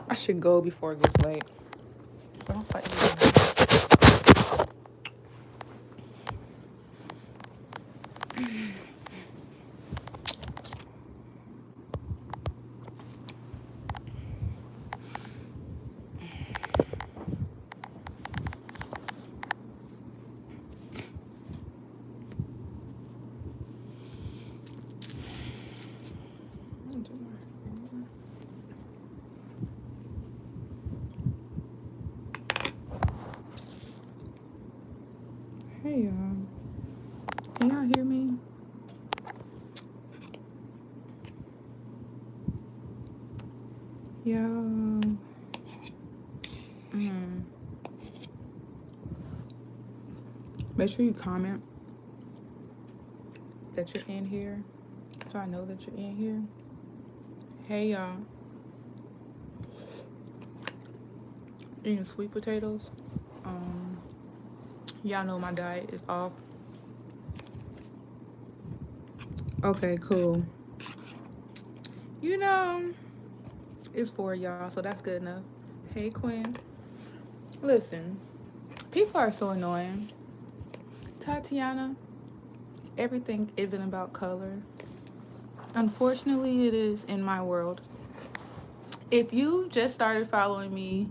I should go before it gets late. But don't fight me. Hey y'all. Can y'all hear me? Yo. Make sure you comment that you're in here so I know that you're in here. Hey y'all. Eating sweet potatoes. Y'all know my diet is off. Okay, cool. You know, it's for y'all, so that's good enough. Hey Quinn. Listen, people are so annoying. Tatiana, everything isn't about color. Unfortunately, it is in my world. If you just started following me,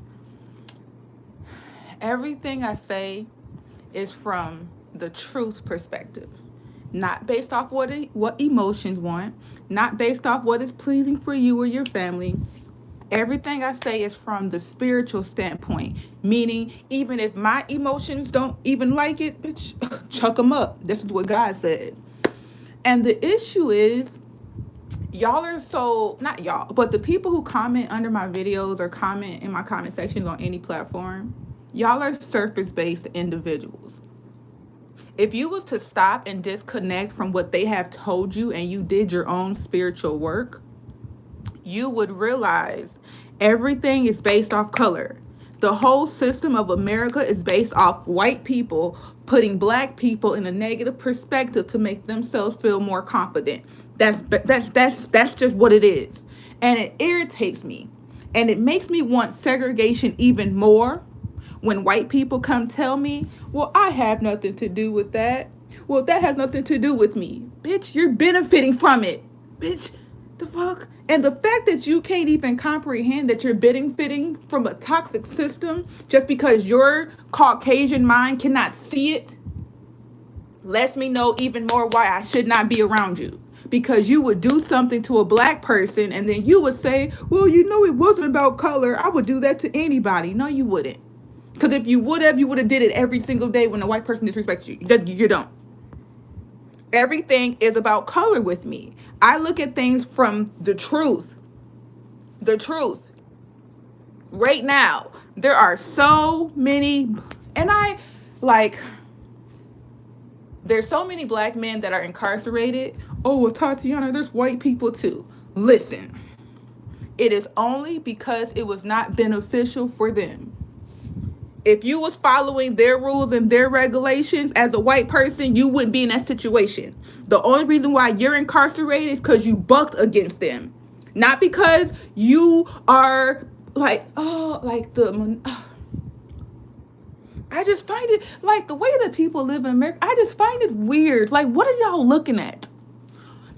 everything I say is from the truth perspective. Not based off what emotions want, not based off what is pleasing for you or your family. Everything I say is from the spiritual standpoint, meaning even if my emotions don't even like it, bitch, chuck them up. This is what God said. And the issue is, y'all are so, not y'all, but the people who comment under my videos or comment in my comment sections on any platform, y'all are surface-based individuals. If you was to stop and disconnect from what they have told you and you did your own spiritual work, you would realize everything is based off color. The whole system of America is based off white people putting black people in a negative perspective to make themselves feel more confident. That's just what it is. And it irritates me. And it makes me want segregation even more when white people come tell me, well, I have nothing to do with that. Well, that has nothing to do with me. Bitch, you're benefiting from it. Bitch, the fuck? And the fact that you can't even comprehend that you're benefiting from a toxic system just because your Caucasian mind cannot see it lets me know even more why I should not be around you. Because you would do something to a black person and then you would say, well, you know, it wasn't about color. I would do that to anybody. No, you wouldn't. Because if you would have did it every single day when a white person disrespects you. You don't. Everything is about color with me. I look at things from the truth. The truth. Right now, there are so many, and there's so many black men that are incarcerated. Oh, well, Tatiana, there's white people too. Listen, it is only because it was not beneficial for them. If you was following their rules and their regulations as a white person, you wouldn't be in that situation. The only reason why you're incarcerated is because you bucked against them. Not because you are I just find it, the way that people live in America, I just find it weird. What are y'all looking at?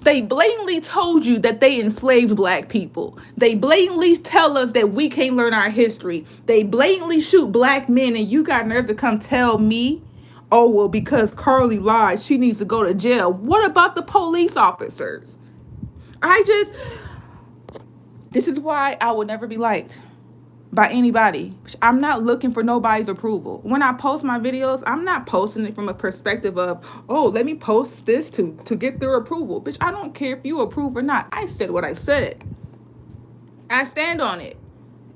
They blatantly told you that they enslaved black people. They blatantly tell us that we can't learn our history. They blatantly shoot black men, and you got nerve to come tell me, oh, well, because Carly lied, she needs to go to jail. What about the police officers? This is why I will never be liked by anybody. I'm not looking for nobody's approval. When I post my videos, I'm not posting it from a perspective of, oh, let me post this to get their approval. Bitch, I don't care if you approve or not. I said what I said. I stand on it.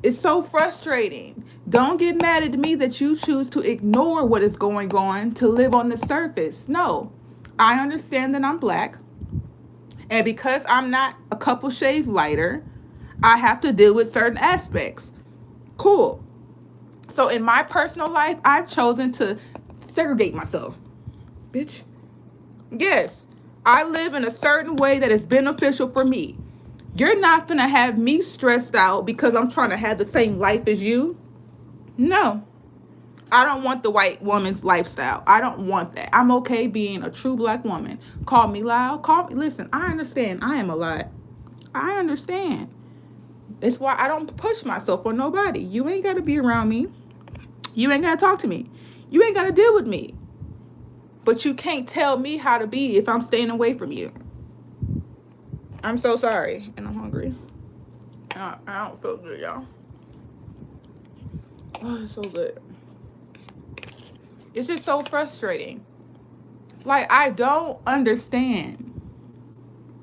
It's so frustrating. Don't get mad at me that you choose to ignore what is going on to live on the surface. No, I understand that I'm black. And because I'm not a couple shades lighter, I have to deal with certain aspects. Cool. So in my personal life, I've chosen to segregate myself. Bitch. Yes, I live in a certain way that is beneficial for me. You're not gonna have me stressed out because I'm trying to have the same life as you. No. I don't want the white woman's lifestyle. I don't want that. I'm okay being a true black woman. Call me loud. Call me. Listen, I understand. I am a lot. I understand. It's why I don't push myself on nobody. You ain't got to be around me. You ain't got to talk to me. You ain't got to deal with me. But you can't tell me how to be if I'm staying away from you. I'm so sorry. And I'm hungry. I don't feel good, y'all. Oh, it's so good. It's just so frustrating. Like, I don't understand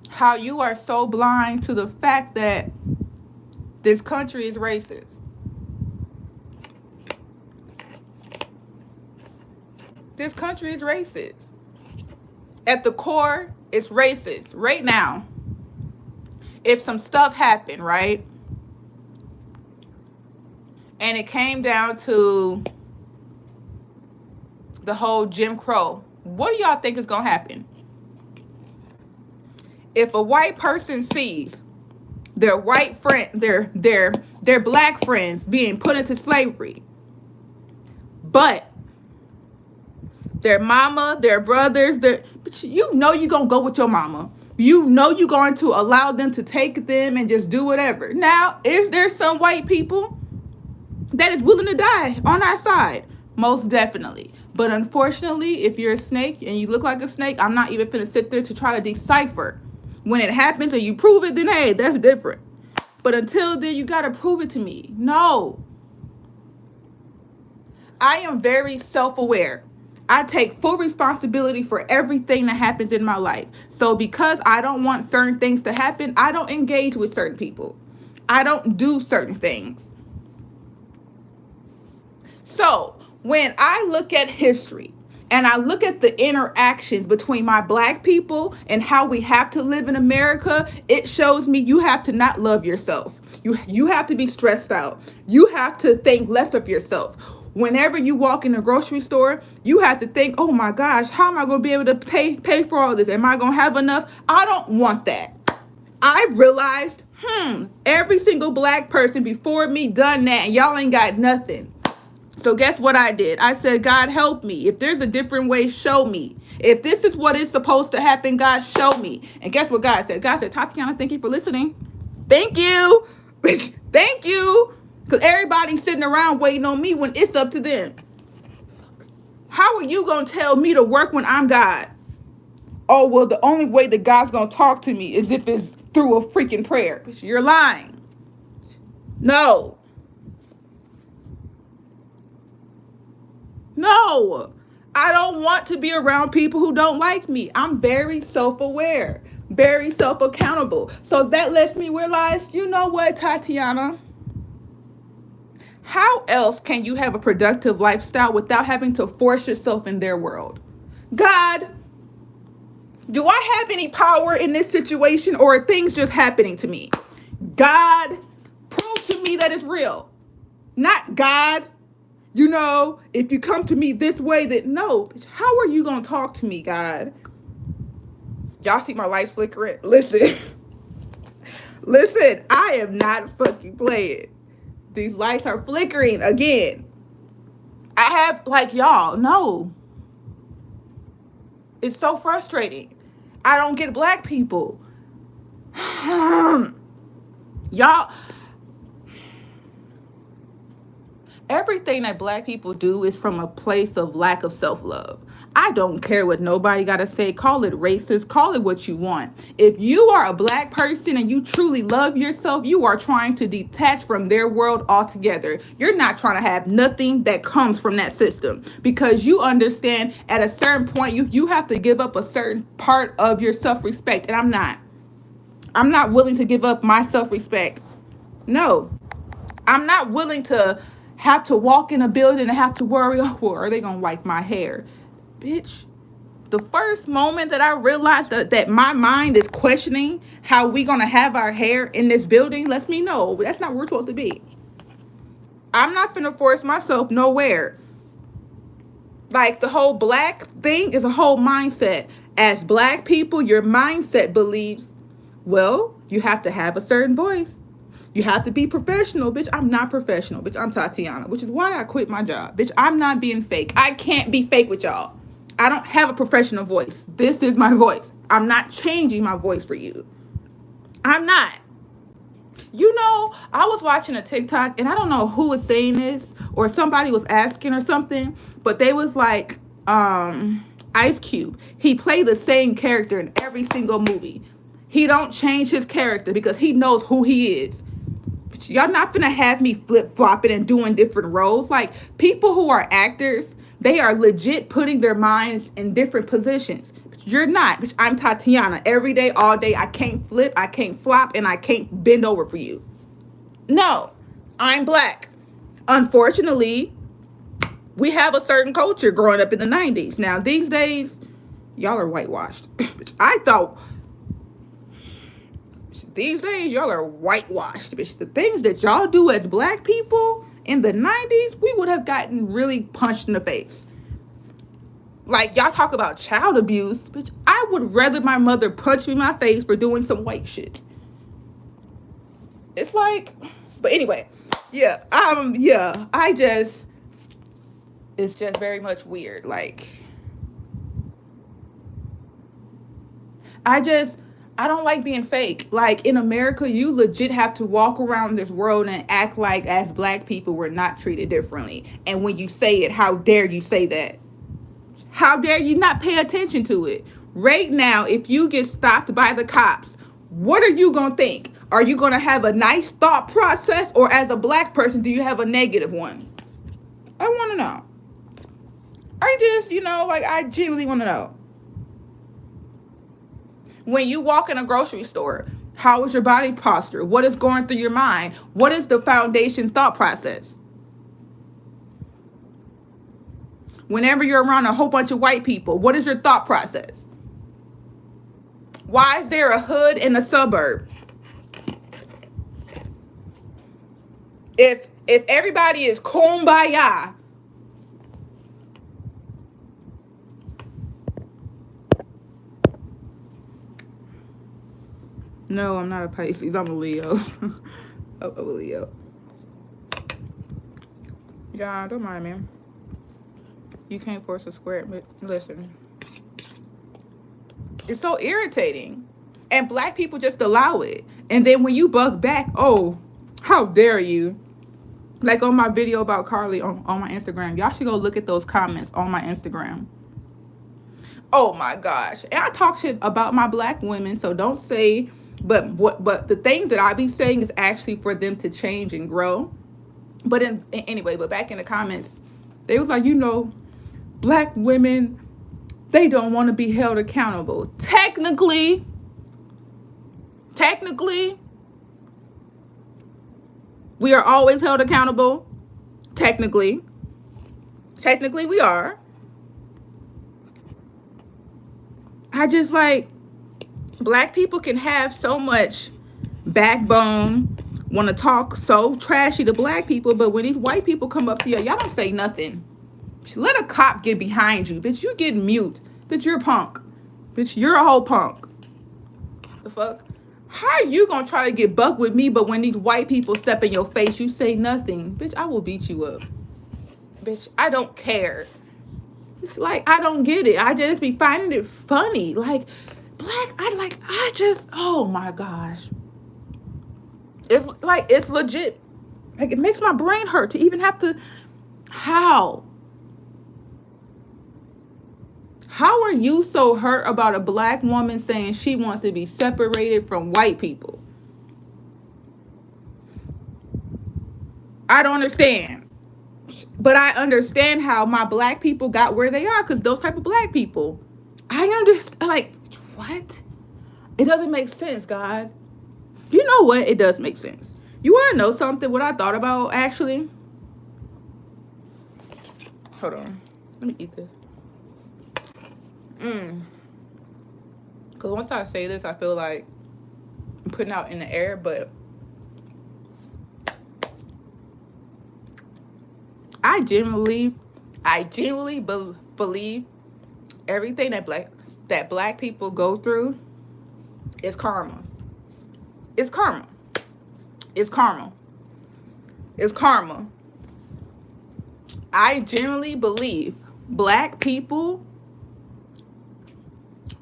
how you are so blind to the fact that this country is racist. This country is racist. At the core, it's racist. Right now, if some stuff happened, right? And it came down to the whole Jim Crow, what do y'all think is going to happen? If a white person sees their white friend, their black friends being put into slavery, but their mama, their brothers, you know you're going to go with your mama. You know you're going to allow them to take them and just do whatever. Now, is there some white people that is willing to die on our side? Most definitely. But unfortunately, if you're a snake and you look like a snake, I'm not even finna sit there to try to decipher. When it happens and you prove it, then hey, that's different. But until then, you gotta prove it to me. No. I am very self-aware. I take full responsibility for everything that happens in my life. So because I don't want certain things to happen, I don't engage with certain people. I don't do certain things. So when I look at history and I look at the interactions between my black people and how we have to live in America, it shows me you have to not love yourself. You have to be stressed out. You have to think less of yourself. Whenever you walk in a grocery store, you have to think, oh my gosh, how am I going to be able to pay for all this? Am I going to have enough? I don't want that. I realized, every single black person before me done that and y'all ain't got nothing. So guess what I did? I said, God, help me. If there's a different way, show me. If this is what is supposed to happen, God, show me. And guess what God said? God said, Tatiana, thank you for listening. Thank you. Thank you. Because everybody's sitting around waiting on me when it's up to them. How are you going to tell me to work when I'm God? Oh, well, the only way that God's going to talk to me is if it's through a freaking prayer. You're lying. No. No, I don't want to be around people who don't like me. I'm very self-aware, very self-accountable. So that lets me realize, you know what, Tatiana? How else can you have a productive lifestyle without having to force yourself in their world? God, do I have any power in this situation, or are things just happening to me? God, prove to me that it's real. Not God. You know, if you come to me this way, that no, how are you going to talk to me, God? Y'all see my lights flickering? Listen, listen, I am not fucking playing. These lights are flickering again. I have, like, y'all, no. It's so frustrating. I don't get black people. Y'all, everything that black people do is from a place of lack of self-love. I don't care what nobody got to say. Call it racist. Call it what you want. If you are a black person and you truly love yourself, you are trying to detach from their world altogether. You're not trying to have nothing that comes from that system, because you understand at a certain point, you have to give up a certain part of your self-respect. And I'm not willing to give up my self-respect. No, I'm not willing to have to walk in a building and have to worry, oh, well, are they going to like my hair? Bitch, the first moment that I realized that my mind is questioning how we going to have our hair in this building lets me know that's not where we're supposed to be. I'm not going to force myself nowhere. Like, the whole black thing is a whole mindset. As black people, your mindset believes Well, you have to have a certain voice. You have to be professional. Bitch, I'm not professional. Bitch, I'm Tatiana, which is why I quit my job. Bitch, I'm not being fake. I can't be fake with y'all. I don't have a professional voice. This is my voice. I'm not changing my voice for you. I'm not. You know, I was watching a TikTok and I don't know who was saying this or somebody was asking or something, but they was like, Ice Cube. He played the same character in every single movie. He don't change his character because he knows who he is. But y'all not gonna have me flip-flopping and doing different roles. Like, people who are actors, they are legit putting their minds in different positions. You're not. Bitch, I'm Tatiana. Every day, all day, I can't flip, I can't flop, and I can't bend over for you. No, I'm black. Unfortunately, we have a certain culture growing up in the 90s. Now, these days, y'all are whitewashed. I thought these days y'all are whitewashed. Bitch, the things that y'all do as black people in the 90s, we would have gotten really punched in the face. Like, y'all talk about child abuse, bitch, I would rather my mother punch me in my face for doing some white shit. It's like, but anyway, yeah, it's just very much weird. Like, I don't like being fake. Like, in America, you legit have to walk around this world and act like as black people we're not treated differently. And when you say it, how dare you say that? How dare you not pay attention to it? Right now, if you get stopped by the cops, what are you going to think? Are you going to have a nice thought process, or as a black person, do you have a negative one? I want to know. I just, like, I genuinely want to know. When you walk in a grocery store, how is your body posture? What is going through your mind? What is the foundation thought process? Whenever you're around a whole bunch of white people, what is your thought process? Why is there a hood in a suburb? If everybody is kumbaya, no, I'm not a Pisces. I'm a Leo. I'm a Leo. Yeah, don't mind me. You can't force a square, but listen. It's so irritating. And black people just allow it. And then when you bug back, oh, how dare you? Like on my video about Carly on my Instagram. Y'all should go look at those comments on my Instagram. Oh my gosh. And I talk shit about my black women, so don't say, but the things that I be saying is actually for them to change and grow. But anyway, but back in the comments, they was like, black women, they don't want to be held accountable. Technically, we are always held accountable. Technically, we are. I just like, black people can have so much backbone, want to talk so trashy to black people, but when these white people come up to you, y'all don't say nothing. Let a cop get behind you. Bitch, you get mute. Bitch, you're a punk. Bitch, you're a whole punk. The fuck? How are you gonna try to get buck with me, but when these white people step in your face, you say nothing? Bitch, I will beat you up. Bitch, I don't care. It's like, I don't get it. I just be finding it funny. Like, oh my gosh. It's like, it's legit. Like, it makes my brain hurt to even have to, how are you so hurt about a black woman saying she wants to be separated from white people? I don't understand. But I understand how my black people got where they are, because those type of black people. I understand. Like, what? It doesn't make sense, God. You know what? It does make sense. You want to know something? What I thought about, actually? Hold on. Let me eat this. Because once I say this, I feel like I'm putting out in the air, but I genuinely believe everything that black people go through is karma. It's karma. It's karma. It's karma. I genuinely believe Black people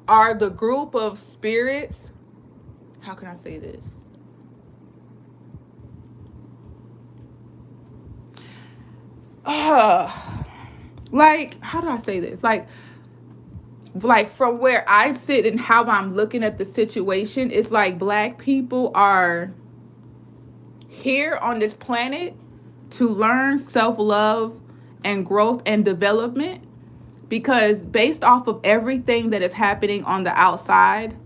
are the group of spirits. How can I say this? Like, how do I say this? Like from where I sit and how I'm looking at the situation, it's like Black people are here on this planet to learn self-love and growth and development, because based off of everything that is happening on the outside,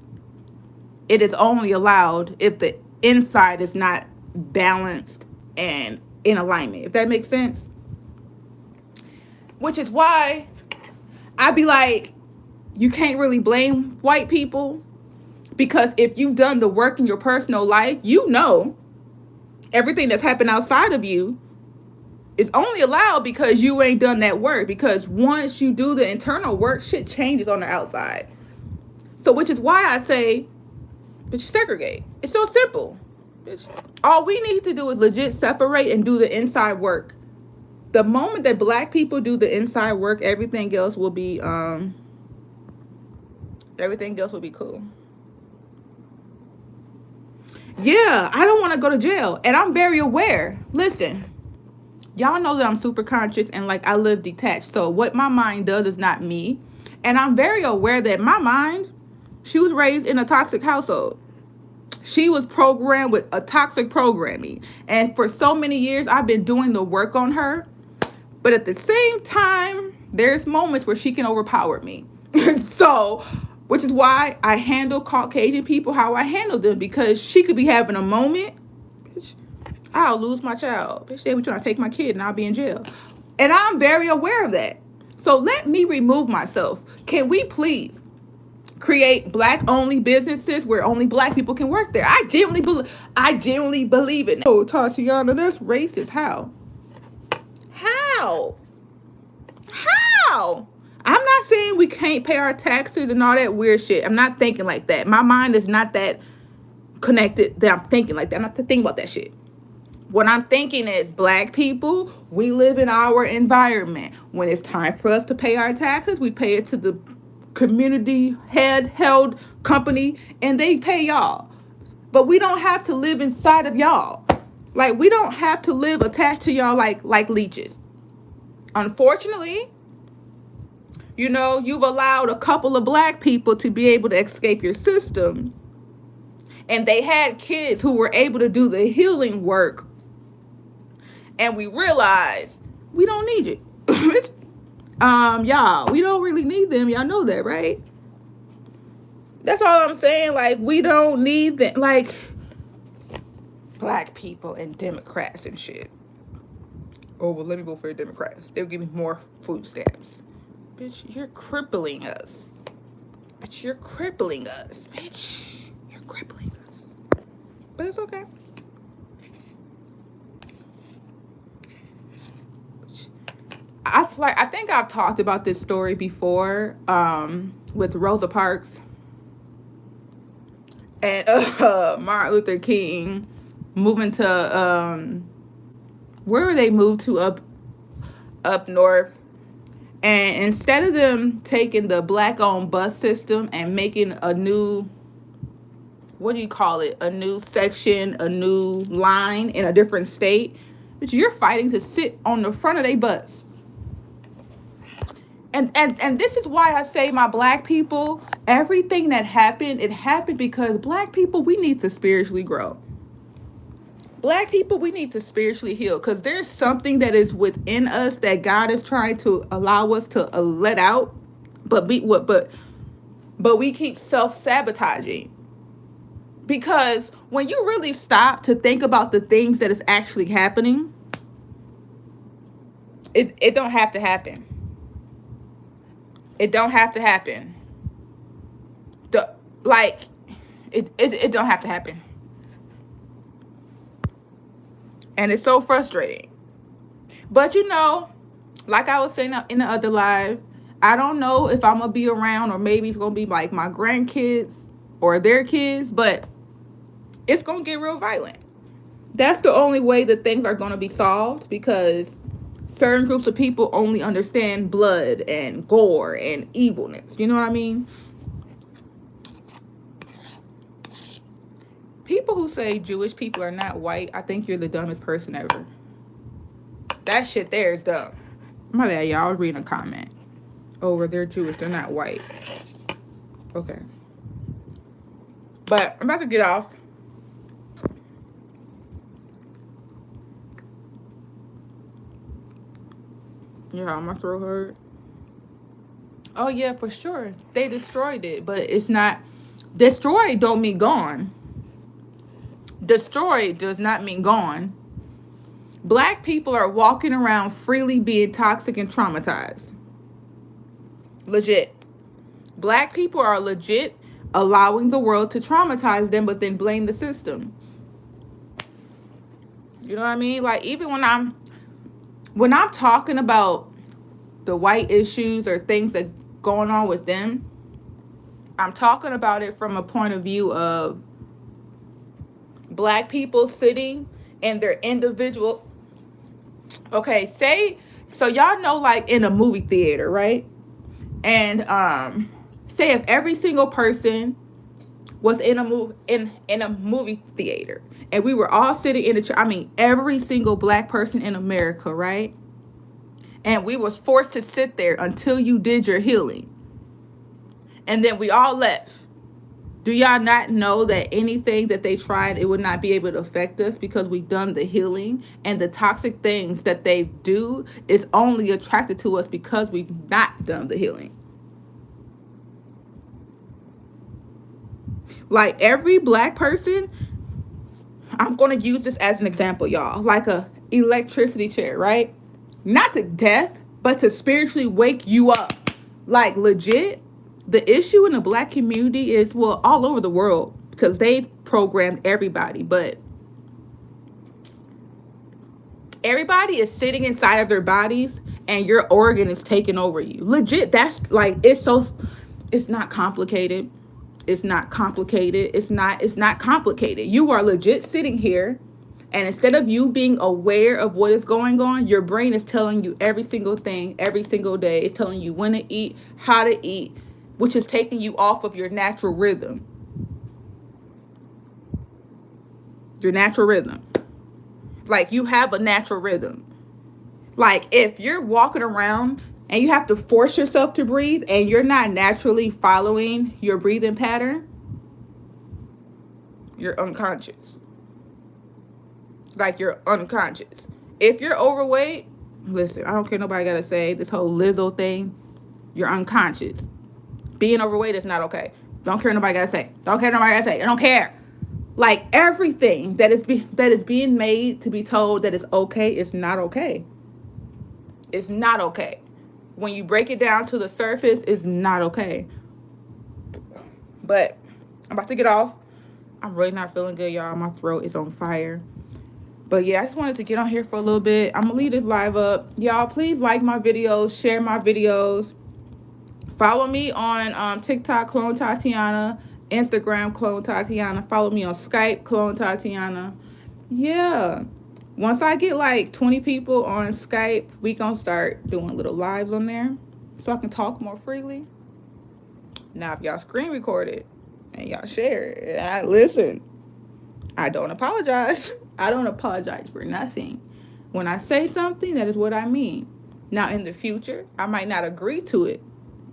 it is only allowed if the inside is not balanced and in alignment, if that makes sense. Which is why I'd be like, you can't really blame white people, because if you've done the work in your personal life, you know everything that's happened outside of you is only allowed because you ain't done that work. Because once you do the internal work, shit changes on the outside. So which is why I say, bitch, segregate. It's so simple. Bitch, all we need to do is legit separate and do the inside work. The moment that Black people do the inside work, everything else will be cool. Yeah, I don't want to go to jail, and I'm very aware. Listen, y'all know that I'm super conscious and like I live detached. So what my mind does is not me. And I'm very aware that my mind, she was raised in a toxic household. She was programmed with a toxic programming. And for so many years, I've been doing the work on her. But at the same time, there's moments where she can overpower me. So, which is why I handle Caucasian people how I handle them. Because she could be having a moment. Bitch, I'll lose my child. Bitch, they be trying to take my kid and I'll be in jail. And I'm very aware of that. So let me remove myself. Can we please create Black-only businesses where only Black people can work there? I genuinely believe it. Oh, Tatiana, that's racist. How? I'm not saying we can't pay our taxes and all that weird shit. I'm not thinking like that. My mind is not that connected that I'm thinking like that. I'm not thinking about that shit. What I'm thinking is Black people, we live in our environment. When it's time for us to pay our taxes, we pay it to the community held company and they pay y'all. But we don't have to live inside of y'all. Like, we don't have to live attached to y'all like leeches. Unfortunately, you know, you've allowed a couple of Black people to be able to escape your system. And they had kids who were able to do the healing work. And we realized we don't need it. Y'all, we don't really need them. Y'all know that, right? That's all I'm saying. Like, we don't need them. Like, Black people and Democrats and shit. Oh, well, let me vote for the Democrats. They'll give me more food stamps. Bitch, you're crippling us. Bitch, you're crippling us. Bitch, you're crippling us. But it's okay. I think I've talked about this story before, with Rosa Parks and Martin Luther King moving to where were they moved to up north, and instead of them taking the Black-owned bus system and making a new, what do you call it, a new section, a new line in a different state, but you're fighting to sit on the front of their bus. And this is why I say, my Black people, everything that happened, it happened because Black people, we need to spiritually grow. Black people, we need to spiritually heal, because there's something that is within us that God is trying to allow us to let out, but we keep self-sabotaging. Because when you really stop to think about the things that is actually happening, it don't have to happen. It don't have to happen. It don't have to happen. And it's so frustrating. But you know, like I was saying in the other live, I don't know if I'm going to be around, or maybe it's going to be like my grandkids or their kids. But it's going to get real violent. That's the only way that things are going to be solved, because certain groups of people only understand blood and gore and evilness. You know what I mean? People who say Jewish people are not white, I think you're the dumbest person ever. That shit there is dumb. My bad, y'all. I was reading a comment. Oh, they're Jewish. They're not white. Okay. But I'm about to get off. Yeah, my throat hurt. Oh, yeah, for sure. They destroyed it, but it's not... Destroyed don't mean gone. Destroyed does not mean gone. Black people are walking around freely being toxic and traumatized. Legit. Black people are legit allowing the world to traumatize them, but then blame the system. You know what I mean? Like, even when I'm talking about the white issues or things that going on with them, I'm talking about it from a point of view of black people sitting in their individual... Okay, so y'all know, like, in a movie theater, right? And say if every single person was in a movie theater, and we were all sitting in every single black person in America, right? And we was forced to sit there until you did your healing. And then we all left. Do y'all not know that anything that they tried, it would not be able to affect us because we've done the healing, and the toxic things that they do is only attracted to us because we've not done the healing? Like, every black person, I'm going to use this as an example, y'all, like a electricity chair, right? Not to death, but to spiritually wake you up. Like, legit, the issue in the black community is, well, all over the world, because they've programmed everybody, but everybody is sitting inside of their bodies and your organ is taking over you. Legit, that's like, it's not complicated. It's not complicated. It's not complicated. You are legit sitting here, and instead of you being aware of what is going on, your brain is telling you every single thing, every single day. It's telling you when to eat, how to eat, which is taking you off of your natural rhythm. Your natural rhythm. Like, you have a natural rhythm. Like, if you're walking around and you have to force yourself to breathe and you're not naturally following your breathing pattern, you're unconscious. Like, you're unconscious. If you're overweight, listen, I don't care nobody gotta say this whole Lizzo thing, you're unconscious. Being overweight is not okay. Don't care nobody gotta say. Don't care nobody gotta say. I don't care. Like, everything that is being made to be told that is okay is not okay. It's not okay. When you break it down to the surface, it's not okay. But I'm about to get off. I'm really not feeling good, y'all. My throat is on fire. But yeah, I just wanted to get on here for a little bit. I'm gonna leave this live up. Y'all, please like my videos, share my videos. Follow me on TikTok, Clone Tatiana, Instagram, Clone Tatiana. Follow me on Skype, Clone Tatiana. Yeah. Once I get like 20 people on Skype, we gonna start doing little lives on there so I can talk more freely. Now, if y'all screen record it and y'all share it, listen, I don't apologize. I don't apologize for nothing. When I say something, that is what I mean. Now, in the future, I might not agree to it,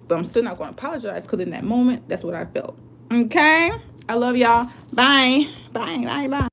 but I'm still not going to apologize, because in that moment, that's what I felt. Okay? I love y'all. Bye. Bye. Bye. Bye.